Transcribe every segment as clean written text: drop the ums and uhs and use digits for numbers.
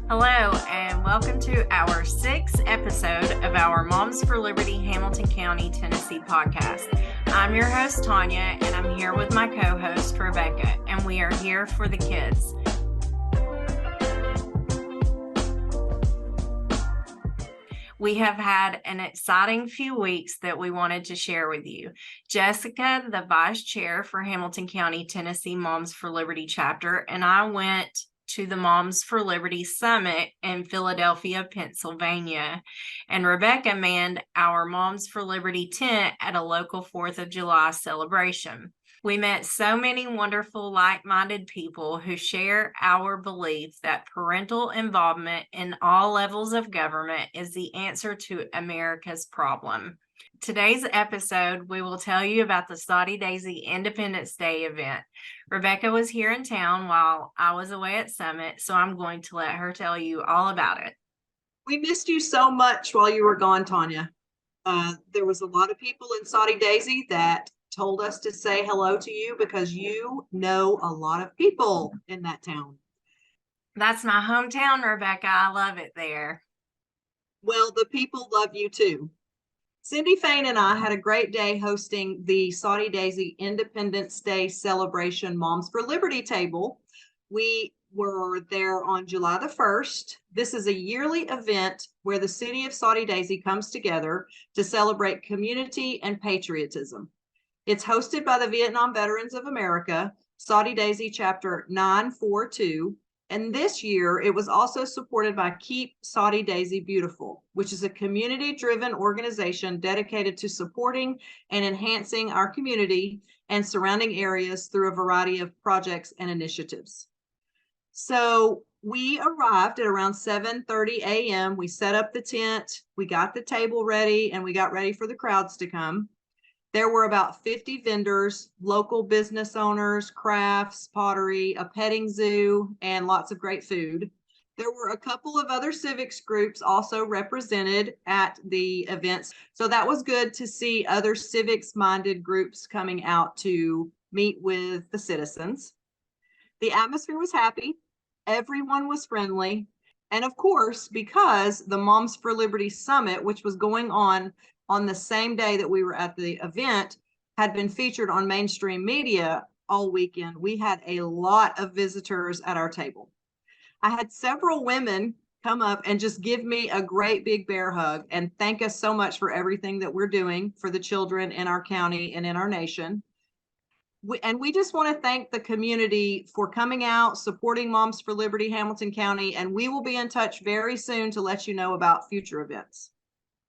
Hello, and welcome to our sixth episode of our Moms for Liberty Hamilton County, Tennessee podcast. I'm your host, Tanya, and I'm here with my co-host, Rebecca, and we are here for the kids. We have had an exciting few weeks that we wanted to share with you. Jessica, the vice chair for Hamilton County, Tennessee Moms for Liberty chapter, and I went to the Moms for Liberty Summit in Philadelphia, Pennsylvania. And Rebecca manned our Moms for Liberty tent at a local 4th of July celebration. We met so many wonderful, like-minded people who share our belief that parental involvement in all levels of government is the answer to America's problem. Today's episode, we will tell you about the Soddy Daisy Independence Day event. Rebecca was here in town while I was away at Summit, so I'm going to let her tell you all about it. We missed you so much while you were gone, Tanya. There was a lot of people in Soddy Daisy that told us to say hello to you because you know a lot of people in that town. That's my hometown, Rebecca. I love it there. Well, the people love you too. Cindy Fain and I had a great day hosting the Soddy Daisy Independence Day celebration Moms for Liberty table. We were there on July the 1st. This is a yearly event where the city of Soddy Daisy comes together to celebrate community and patriotism. It's hosted by the Vietnam Veterans of America, Soddy Daisy Chapter 942, and this year it was also supported by Keep Soddy Daisy Beautiful, which is a community-driven organization dedicated to supporting and enhancing our community and surrounding areas through a variety of projects and initiatives. So we arrived at around 7:30 a.m. We set up the tent, we got the table ready, and we got ready for the crowds to come. There were about 50 vendors, local business owners, crafts, pottery, a petting zoo, and lots of great food. There were a couple of other civics groups also represented at the events. So that was good to see other civics-minded groups coming out to meet with the citizens. The atmosphere was happy. Everyone was friendly. And of course, because the Moms for Liberty Summit, which was going on the same day that we were at the event, had been featured on mainstream media all weekend, we had a lot of visitors at our table. I had several women come up and just give me a great big bear hug and thank us so much for everything that we're doing for the children in our county and in our nation. We just want to thank the community for coming out, supporting Moms for Liberty Hamilton County, and we will be in touch very soon to let you know about future events.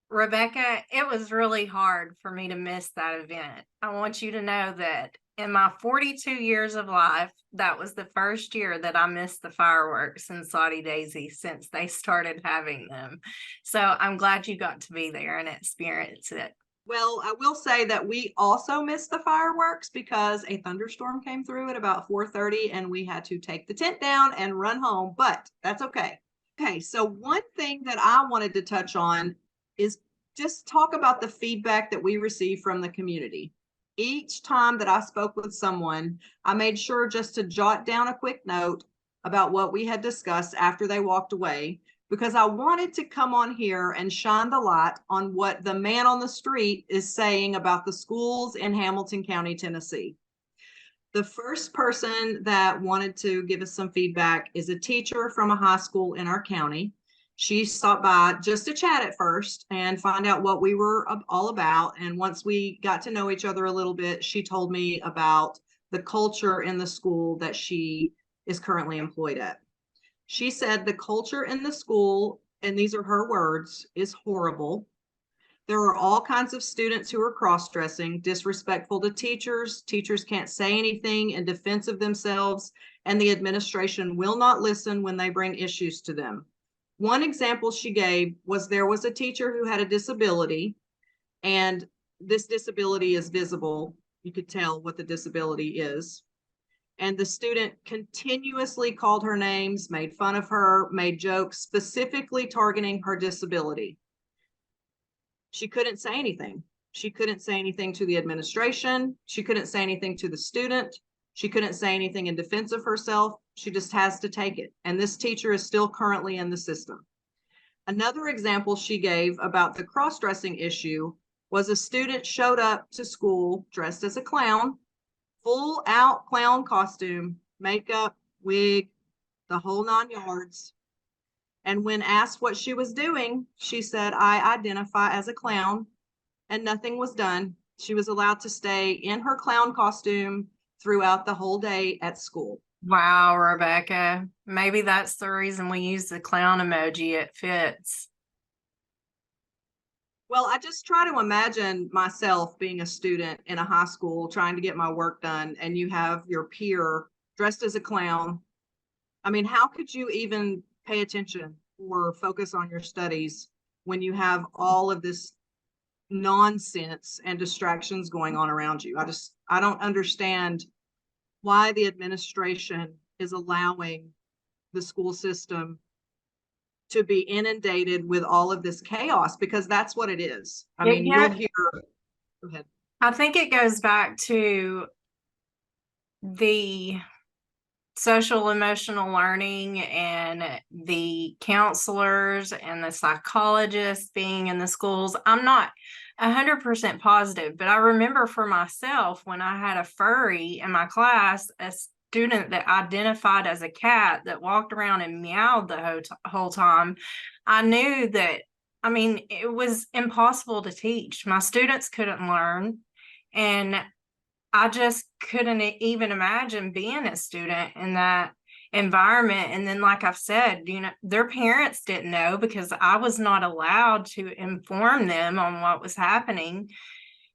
Rebecca, it was really hard for me to miss that event. I want you to know that in my 42 years of life, that was the first year that I missed the fireworks in Soddy Daisy since they started having them. So I'm glad you got to be there and experience it. Well, I will say that we also missed the fireworks because a thunderstorm came through at about 4:30 and we had to take the tent down and run home, but that's okay. Okay, so one thing that I wanted to touch on is just talk about the feedback that we received from the community. Each time that I spoke with someone, I made sure just to jot down a quick note about what we had discussed after they walked away, because I wanted to come on here and shine the light on what the man on the street is saying about the schools in Hamilton County, Tennessee. The first person that wanted to give us some feedback is a teacher from a high school in our county. She stopped by just to chat at first and find out what we were all about. And once we got to know each other a little bit, she told me about the culture in the school that she is currently employed at. She said the culture in the school, and these are her words, is horrible. There are all kinds of students who are cross-dressing, disrespectful to teachers. Teachers can't say anything in defense of themselves, and the administration will not listen when they bring issues to them. One example she gave was there was a teacher who had a disability, and this disability is visible. You could tell what the disability is. And the student continuously called her names, made fun of her, made jokes, specifically targeting her disability. She couldn't say anything. She couldn't say anything to the administration. She couldn't say anything to the student. She couldn't say anything in defense of herself. She just has to take it. And this teacher is still currently in the system. Another example she gave about the cross-dressing issue was a student showed up to school dressed as a clown, full out clown costume, makeup, wig, the whole 9 yards. And when asked what she was doing, she said, "I identify as a clown," and nothing was done. She was allowed to stay in her clown costume throughout the whole day at school. Wow, Rebecca. Maybe that's the reason we use the clown emoji. It fits. Well, I just try to imagine myself being a student in a high school trying to get my work done, and you have your peer dressed as a clown. I mean, how could you even pay attention or focus on your studies when you have all of this nonsense and distractions going on around you? I don't understand why the administration is allowing the school system to be inundated with all of this chaos, because that's what it is. I mean, you'll hear. Go ahead. I think it goes back to the social emotional learning and the counselors and the psychologists being in the schools. I'm not 100% positive, but I remember for myself when I had a furry in my class, a student that identified as a cat that walked around and meowed the whole time. I knew that, I mean, it was impossible to teach. My students couldn't learn, and I just couldn't even imagine being a student in that environment. And then, like I've said, their parents didn't know because I was not allowed to inform them on what was happening.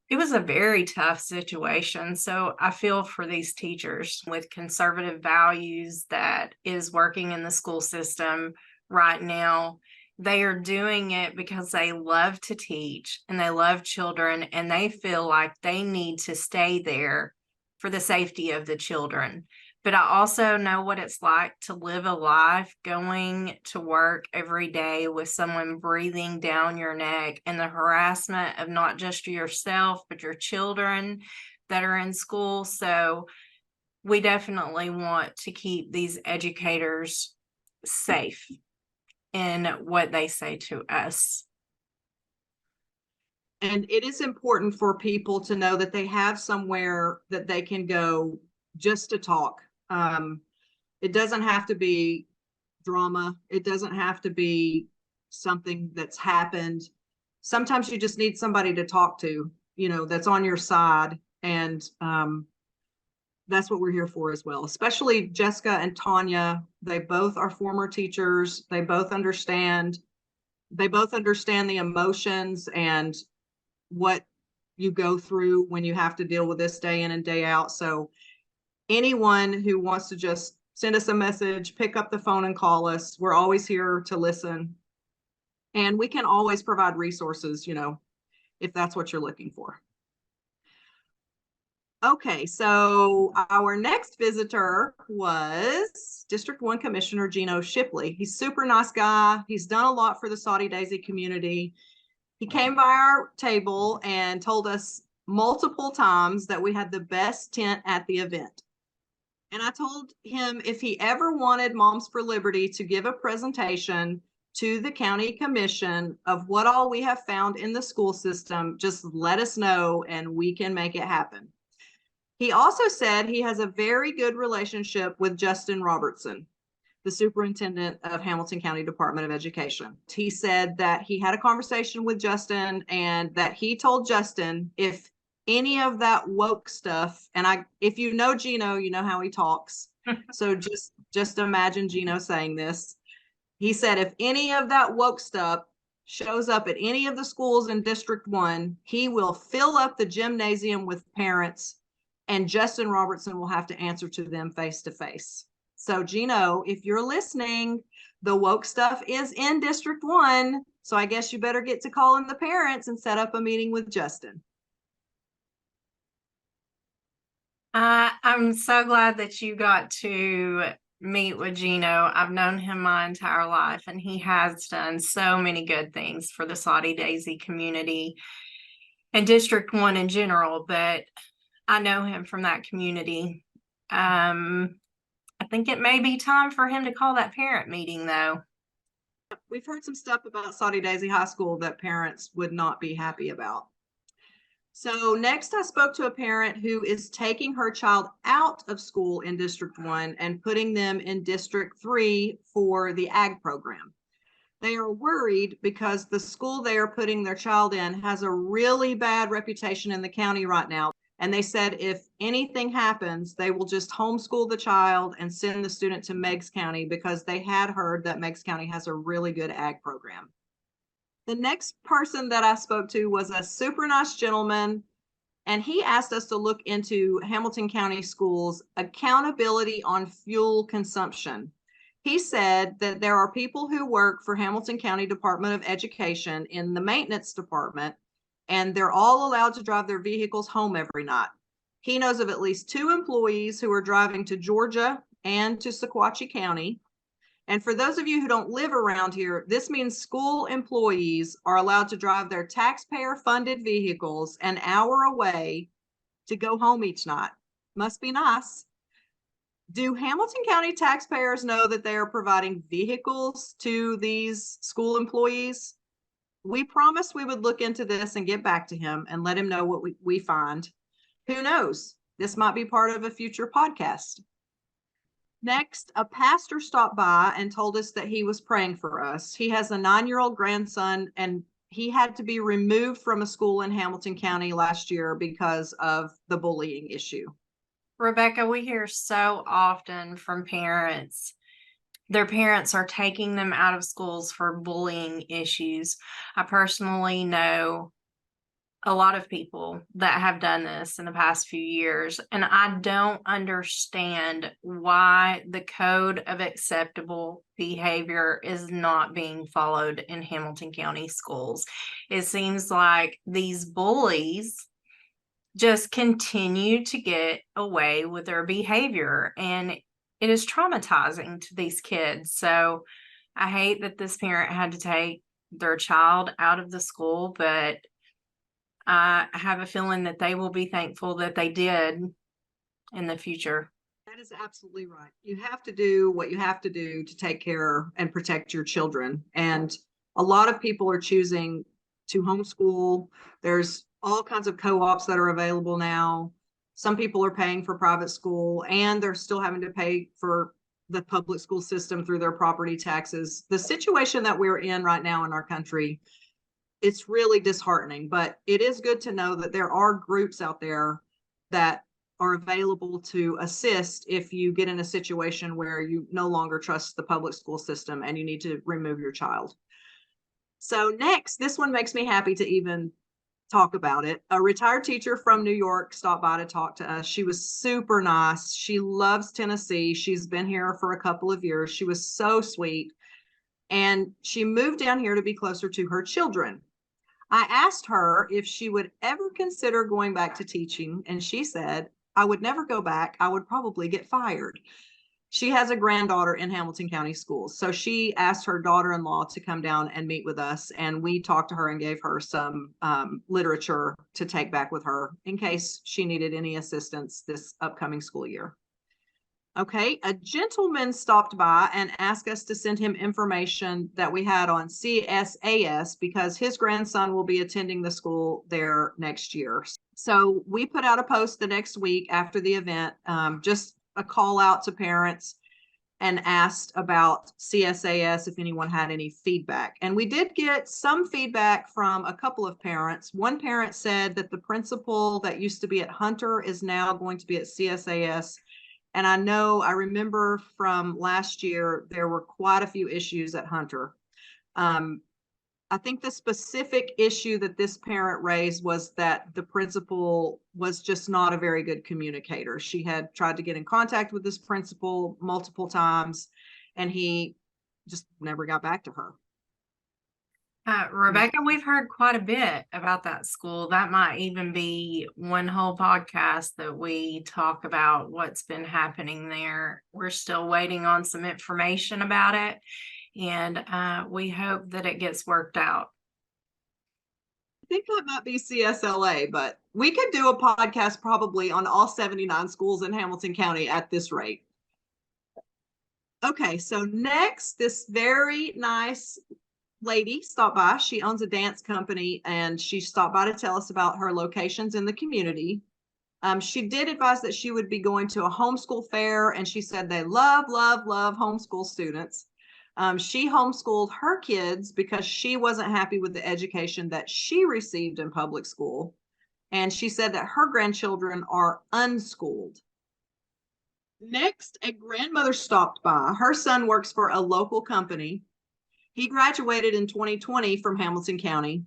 It was a very tough situation. So I feel for these teachers with conservative values that is working in the school system right now. They are doing it because they love to teach and they love children, and they feel like they need to stay there for the safety of the children. But I also know what it's like to live a life going to work every day with someone breathing down your neck, and the harassment of not just yourself, but your children that are in school. So we definitely want to keep these educators safe in what they say to us. And it is important for people to know that they have somewhere that they can go just to talk. It doesn't have to be drama. It doesn't have to be something that's happened. Sometimes you just need somebody to talk to, that's on your side. And that's what we're here for as well, especially Jessica and Tanya. They both are former teachers. They both understand the emotions and what you go through when you have to deal with this day in and day out. So anyone who wants to just send us a message, pick up the phone and call us. We're always here to listen. And we can always provide resources, if that's what you're looking for. Okay, so our next visitor was District 1 Commissioner Gino Shipley. He's a super nice guy. He's done a lot for the Soddy Daisy community. He came by our table and told us multiple times that we had the best tent at the event. And I told him if he ever wanted Moms for Liberty to give a presentation to the county commission of what all we have found in the school system, just let us know and we can make it happen. He also said he has a very good relationship with Justin Robertson, the superintendent of Hamilton County Department of Education. He said that he had a conversation with Justin and that he told Justin if any of that woke stuff, and if you know Gino, you know how he talks. So just imagine Gino saying this. He said if any of that woke stuff shows up at any of the schools in District 1, he will fill up the gymnasium with parents, and Justin Robertson will have to answer to them face to face. So Gino, if you're listening, the woke stuff is in District 1. So I guess you better get to calling the parents and set up a meeting with Justin. I'm so glad that you got to meet with Gino. I've known him my entire life, and he has done so many good things for the Soddy Daisy community and District 1 in general, but I know him from that community. I think it may be time for him to call that parent meeting, though. We've heard some stuff about Soddy Daisy High School that parents would not be happy about. So next, I spoke to a parent who is taking her child out of school in District 1 and putting them in District 3 for the ag program. They are worried because the school they are putting their child in has a really bad reputation in the county right now. And they said if anything happens, they will just homeschool the child and send the student to Meigs County because they had heard that Meigs County has a really good ag program. The next person that I spoke to was a super nice gentleman, and he asked us to look into Hamilton County Schools' accountability on fuel consumption. He said that there are people who work for Hamilton County Department of Education in the maintenance department, and they're all allowed to drive their vehicles home every night. He knows of at least 2 employees who are driving to Georgia and to Sequatchie County. And for those of you who don't live around here, this means school employees are allowed to drive their taxpayer-funded vehicles an hour away to go home each night. Must be nice. Do Hamilton County taxpayers know that they are providing vehicles to these school employees? We promised we would look into this and get back to him and let him know what we find. Who knows? This might be part of a future podcast. Next, a pastor stopped by and told us that he was praying for us. He has a 9-year-old grandson, and he had to be removed from a school in Hamilton County last year because of the bullying issue. Rebecca, we hear so often from parents. Their parents are taking them out of schools for bullying issues. I personally know a lot of people that have done this in the past few years, and I don't understand why the code of acceptable behavior is not being followed in Hamilton County schools. It seems like these bullies just continue to get away with their behavior, and it is traumatizing to these kids. So I hate that this parent had to take their child out of the school, but I have a feeling that they will be thankful that they did in the future. That is absolutely right. You have to do what you have to do to take care and protect your children. And a lot of people are choosing to homeschool. There's all kinds of co-ops that are available now. Some people are paying for private school, and they're still having to pay for the public school system through their property taxes. The situation that we're in right now in our country, it's really disheartening, but it is good to know that there are groups out there that are available to assist if you get in a situation where you no longer trust the public school system and you need to remove your child. So next, this one makes me happy to even talk about it. A retired teacher from New York stopped by to talk to us. She was super nice. She loves Tennessee. She's been here for a couple of years. She was so sweet. And she moved down here to be closer to her children. I asked her if she would ever consider going back to teaching, and she said, I would never go back. I would probably get fired. She has a granddaughter in Hamilton County Schools. So she asked her daughter-in-law to come down and meet with us, and we talked to her and gave her some literature to take back with her in case she needed any assistance this upcoming school year. Okay, a gentleman stopped by and asked us to send him information that we had on CSAS because his grandson will be attending the school there next year. So we put out a post the next week after the event, just a call out to parents, and asked about CSAS if anyone had any feedback. And we did get some feedback from a couple of parents. One parent said that the principal that used to be at Hunter is now going to be at CSAS. And I remember from last year, there were quite a few issues at Hunter. I think the specific issue that this parent raised was that the principal was just not a very good communicator. She had tried to get in contact with this principal multiple times, and he just never got back to her. Rebecca, we've heard quite a bit about that school. That might even be one whole podcast that we talk about what's been happening there. We're still waiting on some information about it, and we hope that it gets worked out. I think that might be CSLA, but we could do a podcast probably on all 79 schools in Hamilton County at this rate. Okay, so next, this very nice lady stopped by. She owns a dance company and she stopped by to tell us about her locations in the community. She did advise that she would be going to a homeschool fair, and she said they love, love, love homeschool students. She homeschooled her kids because she wasn't happy with the education that she received in public school. And she said that her grandchildren are unschooled. Next, a grandmother stopped by. Her son works for a local company. He graduated in 2020 from Hamilton County.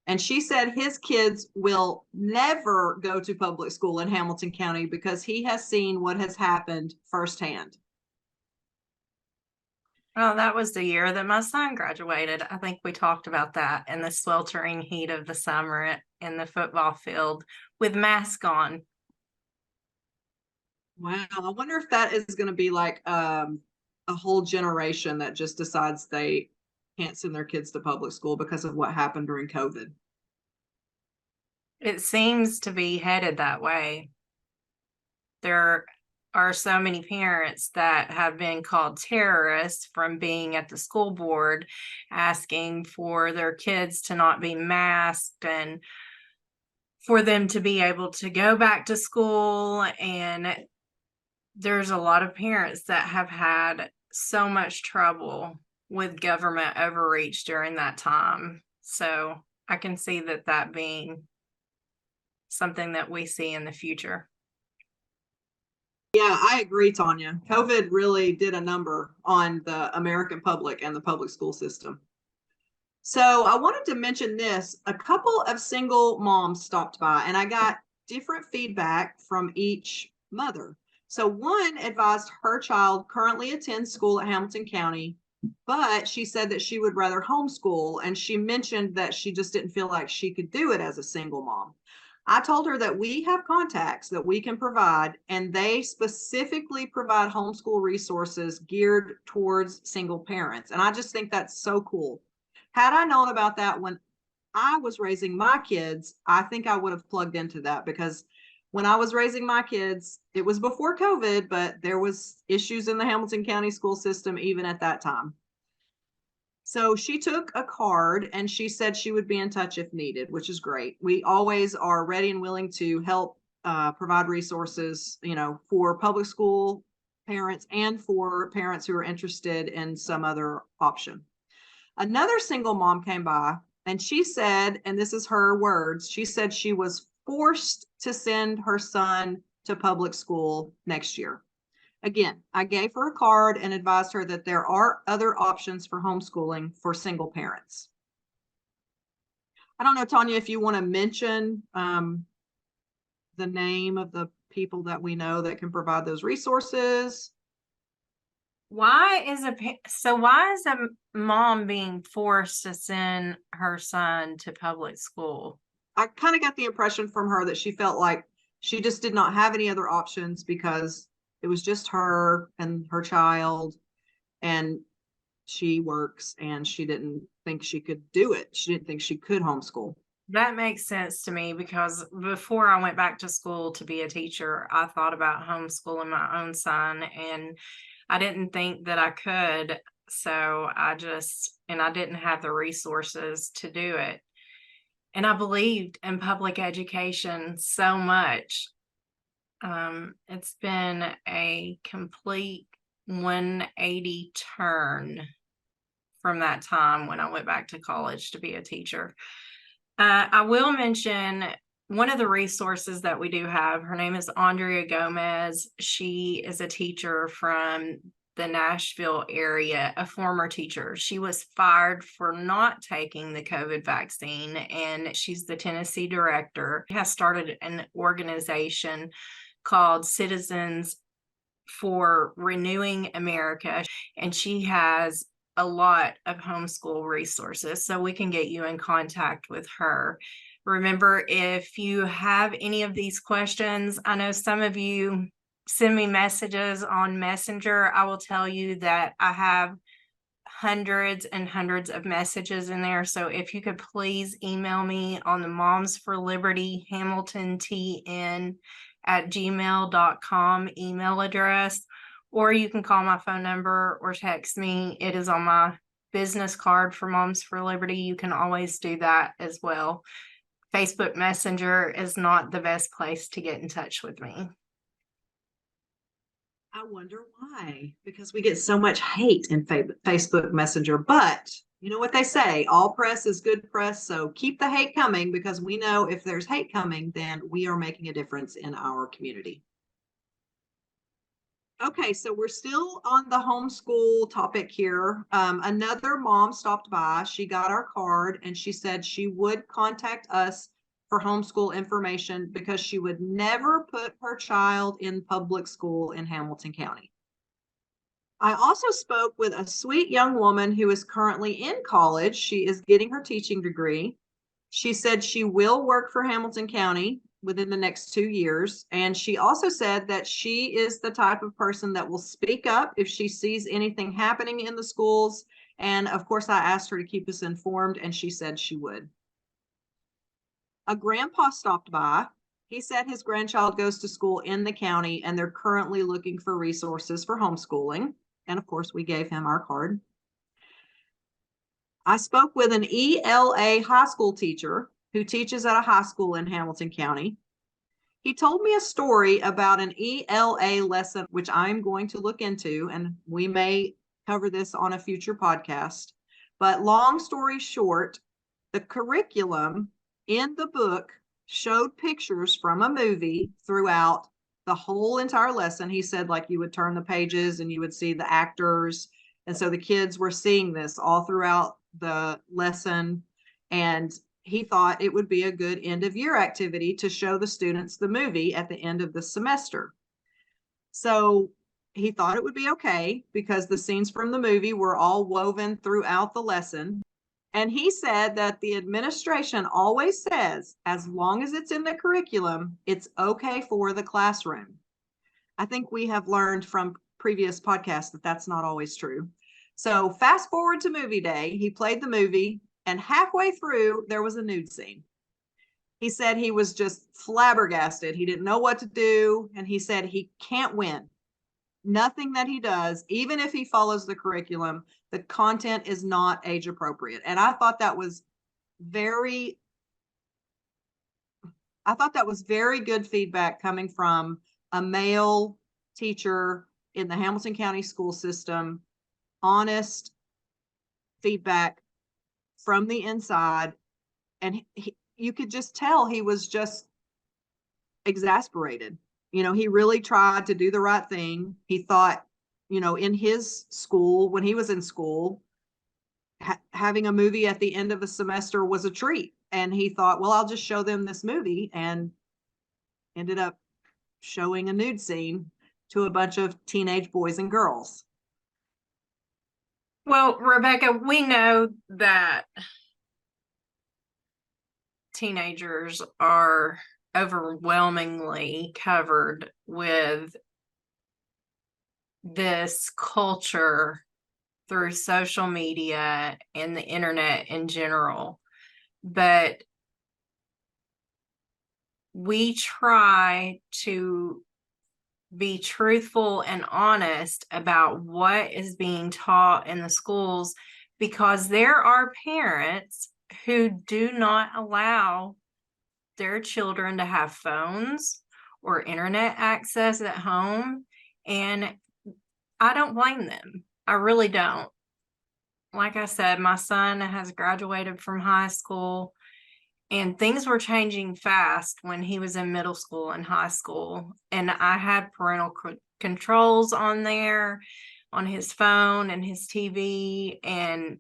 And she said his kids will never go to public school in Hamilton County because he has seen what has happened firsthand. Well, that was the year that my son graduated. I think we talked about that in the sweltering heat of the summer in the football field with masks on. Wow. I wonder if that is going to be like a whole generation that just decides they can't send their kids to public school because of what happened during COVID. It seems to be headed that way. There are so many parents that have been called terrorists from being at the school board asking for their kids to not be masked and for them to be able to go back to school. And there's a lot of parents that have had so much trouble with government overreach during that time. So I can see that being something that we see in the future. Yeah, I agree, Tanya. COVID really did a number on the American public and the public school system. So I wanted to mention this. A couple of single moms stopped by, and I got different feedback from each mother. So one advised her child currently attends school at Hamilton County, but she said that she would rather homeschool, and she mentioned that she just didn't feel like she could do it as a single mom. I told her that we have contacts that we can provide, and they specifically provide homeschool resources geared towards single parents. And I just think that's so cool. Had I known about that when I was raising my kids, I think I would have plugged into that, because when I was raising my kids, it was before COVID, but there was issues in the Hamilton County school system even at that time. So she took a card and she said she would be in touch if needed, which is great. We always are ready and willing to help provide resources, for public school parents and for parents who are interested in some other option. Another single mom came by and she said, and this is her words, she said she was forced to send her son to public school next year. Again, I gave her a card and advised her that there are other options for homeschooling for single parents. I don't know, Tanya, if you want to mention the name of the people that we know that can provide those resources. Why is a mom being forced to send her son to public school? I kind of got the impression from her that she felt like she just did not have any other options because it was just her and her child, and she works, and she didn't think she could do it. She didn't think she could homeschool. That makes sense to me, because before I went back to school to be a teacher, I thought about homeschooling my own son, and I didn't think that I could. So I didn't have the resources to do it. And I believed in public education so much. It's been a complete 180 turn from that time when I went back to college to be a teacher. I will mention one of the resources that we do have. Her name is Andrea Gomez. She is a teacher from the Nashville area, a former teacher. She was fired for not taking the COVID vaccine, and she's the Tennessee director. She has started an organization called Citizens for Renewing America, and she has a lot of homeschool resources, so we can get you in contact with her. Remember, if you have any of these questions, I know some of you send me messages on Messenger. I will tell you that I have hundreds and hundreds of messages in there. So if you could please email me on the Moms for Liberty Hamilton TN at gmail.com email address, or you can call my phone number or text me. It is on my business card for Moms for Liberty. You can always do that as well. Facebook Messenger is not the best place to get in touch with me. I wonder why, because we get so much hate in Facebook Messenger, but you know what they say, all press is good press. So keep the hate coming, because we know if there's hate coming, then we are making a difference in our community. Okay, so we're still on the homeschool topic here. Another mom stopped by. She got our card and she said she would contact us for homeschool information because she would never put her child in public school in Hamilton County. I also spoke with a sweet young woman who is currently in college. She is getting her teaching degree. She said she will work for Hamilton County within the next 2 years. And she also said that she is the type of person that will speak up if she sees anything happening in the schools. And of course, I asked her to keep us informed, and she said she would. A grandpa stopped by. He said his grandchild goes to school in the county and they're currently looking for resources for homeschooling. And of course, we gave him our card. I spoke with an ELA high school teacher who teaches at a high school in Hamilton County. He told me a story about an ELA lesson, which I'm going to look into, and we may cover this on a future podcast. But long story short, the curriculum in the book showed pictures from a movie throughout the whole entire lesson. He said, like, you would turn the pages and you would see the actors. And so the kids were seeing this all throughout the lesson. And he thought it would be a good end of year activity to show the students the movie at the end of the semester. So he thought it would be okay because the scenes from the movie were all woven throughout the lesson. And he said that the administration always says, as long as it's in the curriculum, it's okay for the classroom. I think we have learned from previous podcasts that that's not always true. So fast forward to movie day, he played the movie, and halfway through, there was a nude scene. He said he was just flabbergasted. He didn't know what to do. And he said he can't win. Nothing that he does, even if he follows the curriculum, the content is not age appropriate. And I thought that was very good feedback coming from a male teacher in the Hamilton County school system. Honest feedback from the inside. And you could just tell he was just exasperated. He really tried to do the right thing. He thought, in his school, when he was in school, having a movie at the end of the semester was a treat. And he thought, well, I'll just show them this movie, and ended up showing a nude scene to a bunch of teenage boys and girls. Well, Rebecca, we know that teenagers are overwhelmingly covered with this culture through social media and the internet in general. But we try to be truthful and honest about what is being taught in the schools, because there are parents who do not allow their children to have phones or internet access at home. And I don't blame them. I really don't. Like I said, my son has graduated from high school, and things were changing fast when he was in middle school and high school. And I had parental controls on there, on his phone and his TV. And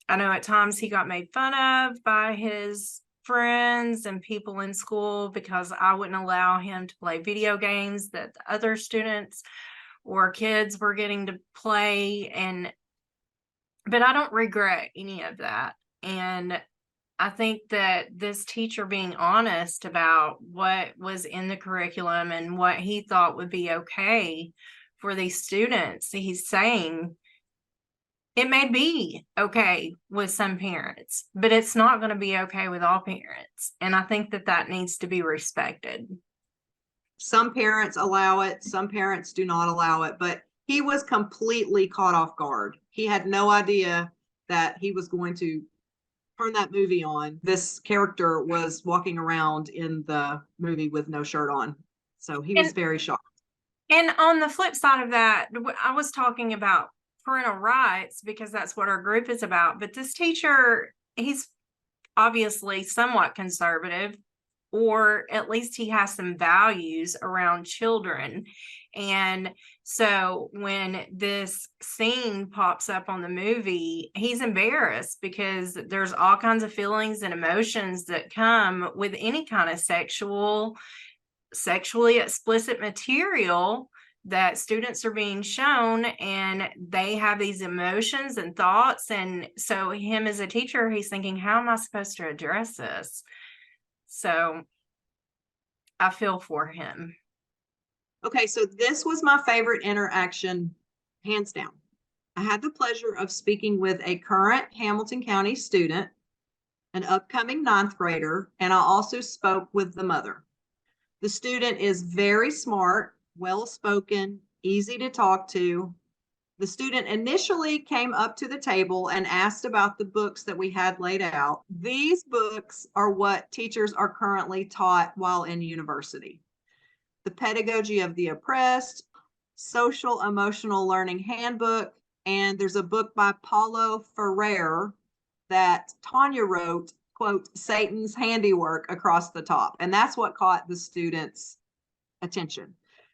I know at times he got made fun of by his friends and people in school because I wouldn't allow him to play video games that the other students or kids were getting to play. But I don't regret any of that. And I think that this teacher being honest about what was in the curriculum and what he thought would be okay for these students, he's saying, It may be okay with some parents, but it's not going to be okay with all parents. And I think that that needs to be respected. Some parents allow it, some parents do not allow it, but he was completely caught off guard. He had no idea that he was going to turn that movie on. This character was walking around in the movie with no shirt on. So he was very shocked. And on the flip side of that, I was talking about parental rights because that's what our group is about. But this teacher, he's obviously somewhat conservative, or at least he has some values around children. And so when this scene pops up on the movie, he's embarrassed because there's all kinds of feelings and emotions that come with any kind of sexually explicit material that students are being shown, and they have these emotions and thoughts. And so him as a teacher, he's thinking, how am I supposed to address this? So I feel for him. Okay, so this was my favorite interaction, hands down. I had the pleasure of speaking with a current Hamilton County student, an upcoming ninth grader, and I also spoke with the mother. The student is very smart, well-spoken, easy to talk to. The student initially came up to the table and asked about the books that we had laid out. These books are what teachers are currently taught while in university. The Pedagogy of the Oppressed, Social Emotional Learning Handbook, and there's a book by Paulo Freire that Tanya wrote, quote, Satan's handiwork, across the top. And that's what caught the students' attention.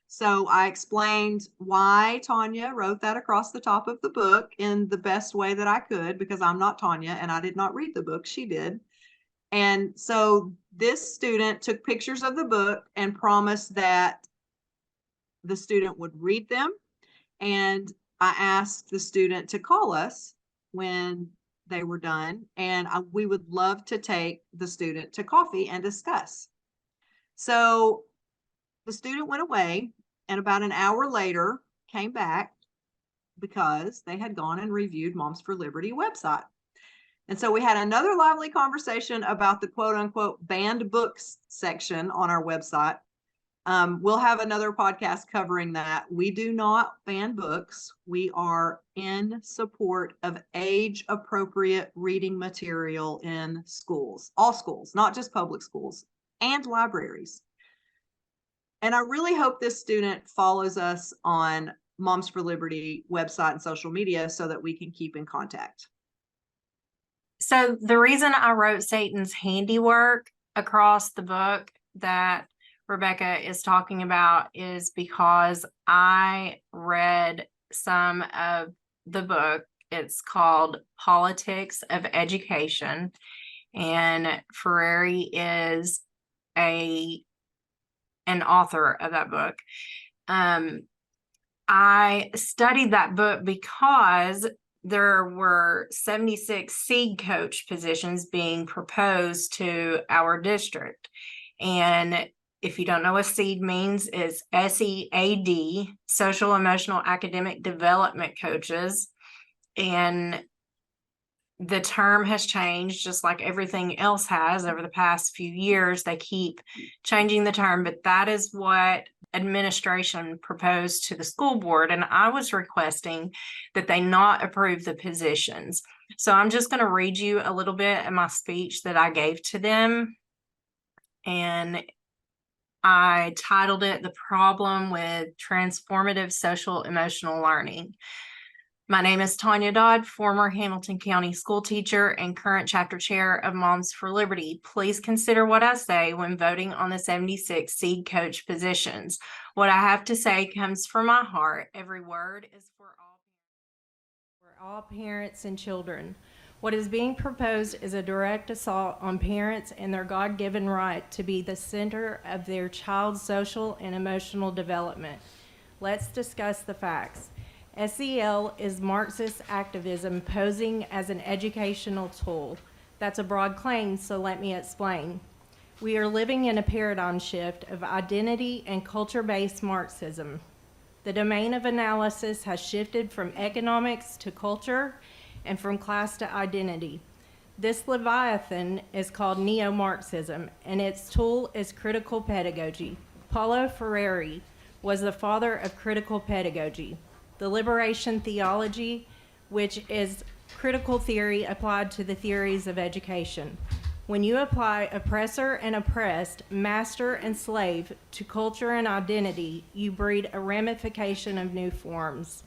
So I explained why Tanya wrote that across the top of the book in the best way that I could, because I'm not Tanya and I did not read the book, she did. And so this student took pictures of the book and promised that the student would read them. And I asked the student to call us when they were done, and we would love to take the student to coffee and discuss. So the student went away, and about an hour later came back because they had gone and reviewed Moms for Liberty website. And so we had another lively conversation about the quote unquote banned books section on our website. We'll have another podcast covering that. We do not ban books. We are in support of age appropriate reading material in schools, all schools, not just public schools, and libraries. And I really hope this student follows us on Moms for Liberty website and social media so that we can keep in contact. So the reason I wrote Satan's handiwork across the book that Rebecca is talking about is because I read some of the book. It's called Politics of Education, and Freire is an author of that book. I studied that book because there were 76 seed coach positions being proposed to our district. And if you don't know what SEED means, it's SEAD, Social Emotional Academic Development Coaches. And the term has changed just like everything else has over the past few years. They keep changing the term, but that is what administration proposed to the school board. And I was requesting that they not approve the positions. So I'm just going to read you a little bit of my speech that I gave to them. And I titled it The Problem with Transformative Social Emotional Learning. My name is Tanya Dodd, former Hamilton County school teacher and current chapter chair of Moms for Liberty. Please consider what I say when voting on the 76 seed coach positions. What I have to say comes from my heart. Every word is for all parents and children. What is being proposed is a direct assault on parents and their God-given right to be the center of their child's social and emotional development. Let's discuss the facts. SEL is Marxist activism posing as an educational tool. That's a broad claim, so let me explain. We are living in a paradigm shift of identity and culture-based Marxism. The domain of analysis has shifted from economics to culture and from class to identity. This Leviathan is called neo-Marxism, and its tool is critical pedagogy. Paulo Freire was the father of critical pedagogy, the liberation theology, which is critical theory applied to the theories of education. When you apply oppressor and oppressed, master and slave to culture and identity, you breed a ramification of new forms.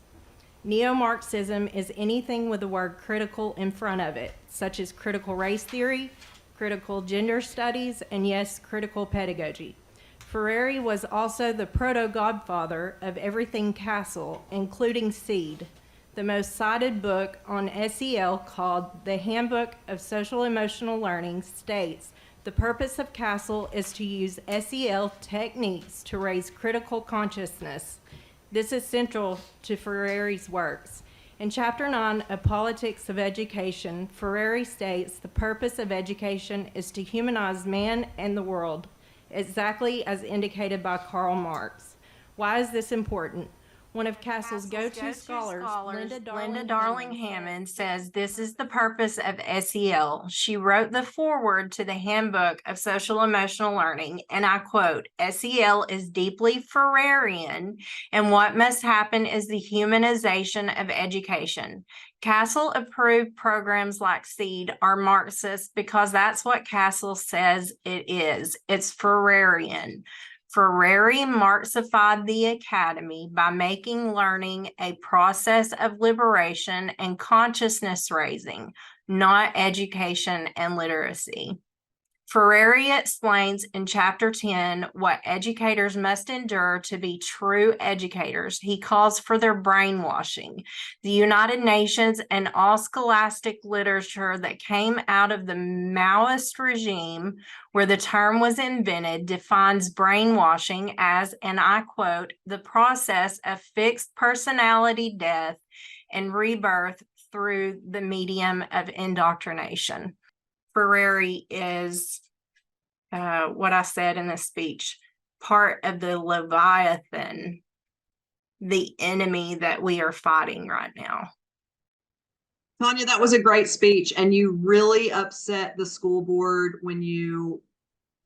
Neo-Marxism is anything with the word critical in front of it, such as critical race theory, critical gender studies, and yes, critical pedagogy. Freire was also the proto-godfather of everything Castle, including Seed. The most cited book on SEL, called The Handbook of Social Emotional Learning, states the purpose of Castle is to use SEL techniques to raise critical consciousness. This is central to Freire's works. In Chapter 9 of Politics of Education, Freire states the purpose of education is to humanize man and the world, exactly as indicated by Karl Marx. Why is this important? One of Castle's go-to scholars, Linda Darling Hammond, says this is the purpose of SEL. She wrote the foreword to the Handbook of Social Emotional Learning, and I quote, SEL is deeply Freirean, and what must happen is the humanization of education. Castle approved programs like SEED are Marxist because that's what Castle says it is. It's Freirean. Freire Marxified the academy by making learning a process of liberation and consciousness raising, not education and literacy. Freire explains in Chapter 10 what educators must endure to be true educators. He calls for their brainwashing. The United Nations and all scholastic literature that came out of the Maoist regime, where the term was invented, defines brainwashing as, and I quote, the process of fixed personality death and rebirth through the medium of indoctrination. Freire is, what I said in the speech, part of the Leviathan, the enemy that we are fighting right now. Tanya, that was a great speech, and you really upset the school board when you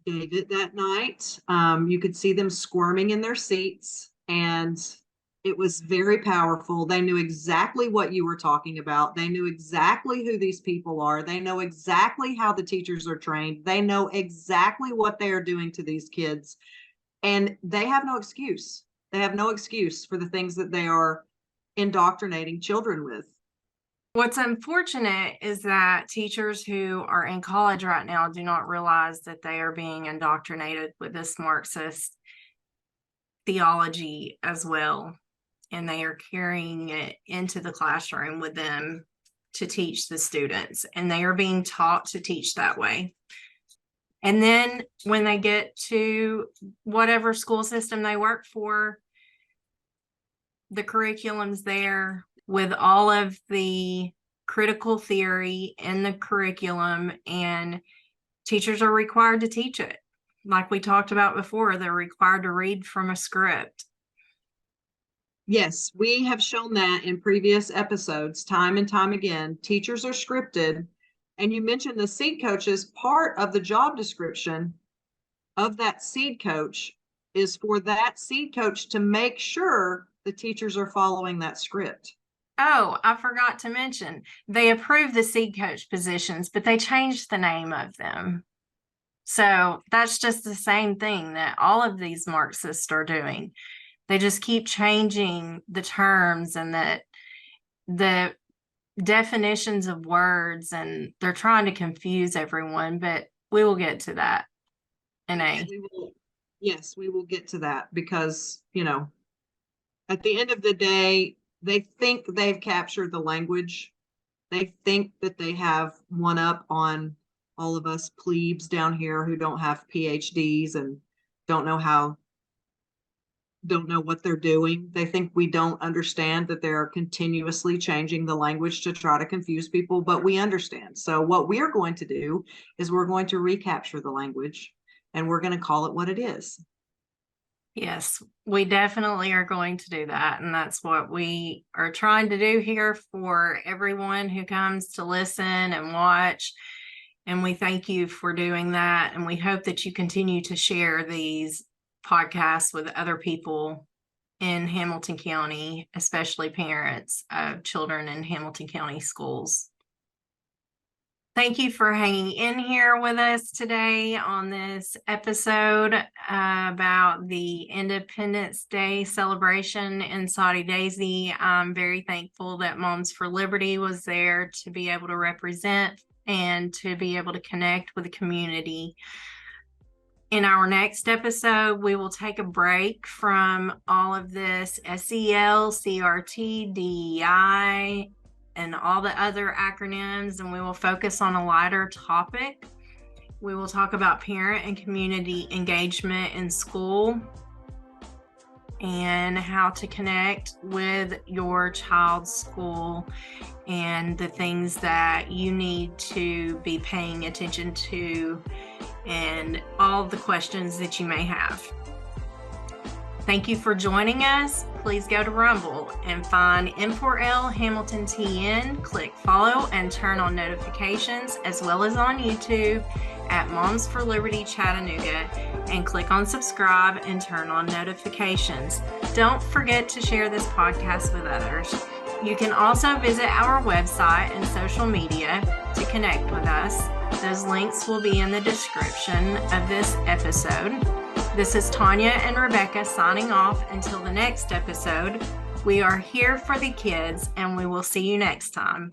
gave it that night. You could see them squirming in their seats, and it was very powerful. They knew exactly what you were talking about. They knew exactly who these people are. They know exactly how the teachers are trained. They know exactly what they are doing to these kids. And they have no excuse. They have no excuse for the things that they are indoctrinating children with. What's unfortunate is that teachers who are in college right now do not realize that they are being indoctrinated with this Marxist theology as well. And they are carrying it into the classroom with them to teach the students, and they are being taught to teach that way. And then when they get to whatever school system they work for, the curriculum's there with all of the critical theory in the curriculum, and teachers are required to teach it. Like we talked about before, they're required to read from a script. Yes, we have shown that in previous episodes, time and time again. Teachers are scripted. And you mentioned the seed coaches. Part of the job description of that seed coach is for that seed coach to make sure the teachers are following that script. Oh, I forgot to mention, they approved the seed coach positions, but they changed the name of them. So that's just the same thing that all of these Marxists are doing. They just keep changing the terms and the definitions of words, and they're trying to confuse everyone, but we will get to that in a. Yes, we will get to that because, at the end of the day, they think they've captured the language. They think that they have one up on all of us plebes down here who don't have PhDs and don't know what they're doing. They think we don't understand that they're continuously changing the language to try to confuse people, but we understand. So what we're going to do is we're going to recapture the language, and we're going to call it what it is. Yes, we definitely are going to do that. And that's what we are trying to do here for everyone who comes to listen and watch. And we thank you for doing that. And we hope that you continue to share these podcasts with other people in Hamilton County, especially parents of children in Hamilton County schools. Thank you for hanging in here with us today on this episode about the Independence Day celebration in Soddy Daisy. I'm very thankful that Moms for Liberty was there to be able to represent and to be able to connect with the community. In our next episode, we will take a break from all of this SEL, CRT, DEI, and all the other acronyms, and we will focus on a lighter topic. We will talk about parent and community engagement in school and how to connect with your child's school and the things that you need to be paying attention to and all the questions that you may have. Thank you for joining us. Please go to Rumble and find M4L Hamilton TN. Click follow and turn on notifications, as well as on YouTube at Moms for Liberty Chattanooga, and click on subscribe and turn on notifications. Don't forget to share this podcast with others. You can also visit our website and social media to connect with us. Those links will be in the description of this episode. This is Tanya and Rebecca signing off until the next episode. We are here for the kids, and we will see you next time.